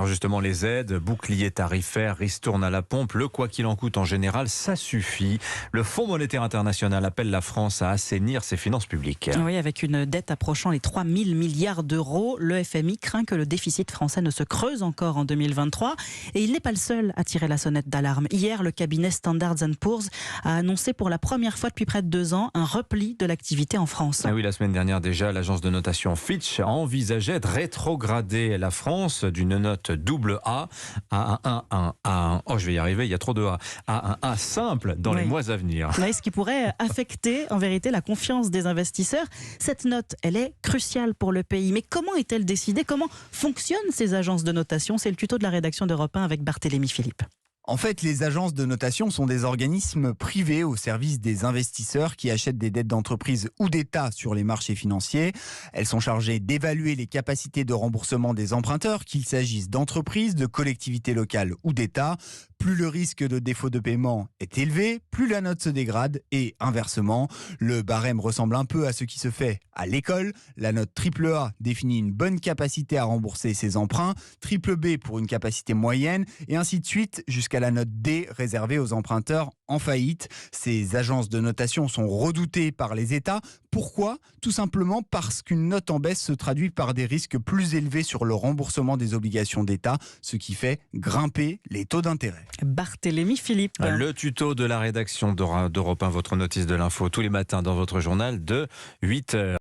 Alors justement, les aides, bouclier tarifaire, ristourne à la pompe, le quoi qu'il en coûte en général, ça suffit. Le Fonds monétaire international appelle la France à assainir ses finances publiques. Oui, avec une dette approchant les 3 000 milliards d'euros, le FMI craint que le déficit français ne se creuse encore en 2023. Et il n'est pas le seul à tirer la sonnette d'alarme. Hier, le cabinet Standard & Poor's a annoncé pour la première fois depuis près de 2 ans un repli de l'activité en France. Ah oui, la semaine dernière déjà, l'agence de notation Fitch envisageait de rétrograder la France d'une note double A à un oh je vais y arriver, il y a trop de A, à un A simple dans les mois à venir. Oui, ce qui pourrait affecter en vérité la confiance des investisseurs. Cette note, elle est cruciale pour le pays. Mais comment est-elle décidée? Comment fonctionnent ces agences de notation? C'est le tuto de la rédaction d'Europe 1 avec Barthélémy Philippe. En fait, les agences de notation sont des organismes privés au service des investisseurs qui achètent des dettes d'entreprise ou d'État sur les marchés financiers. Elles sont chargées d'évaluer les capacités de remboursement des emprunteurs, qu'il s'agisse d'entreprises, de collectivités locales ou d'État. Plus le risque de défaut de paiement est élevé, plus la note se dégrade et inversement. Le barème ressemble un peu à ce qui se fait à l'école. La note AAA définit une bonne capacité à rembourser ses emprunts, triple B pour une capacité moyenne et ainsi de suite jusqu'à la note D réservée aux emprunteurs en faillite. Ces agences de notation sont redoutées par les États. Pourquoi? Tout simplement parce qu'une note en baisse se traduit par des risques plus élevés sur le remboursement des obligations d'État, ce qui fait grimper les taux d'intérêt. Barthélémy Philippe. Le tuto de la rédaction d'Europe 1, votre notice de l'info tous les matins dans votre journal de 8h.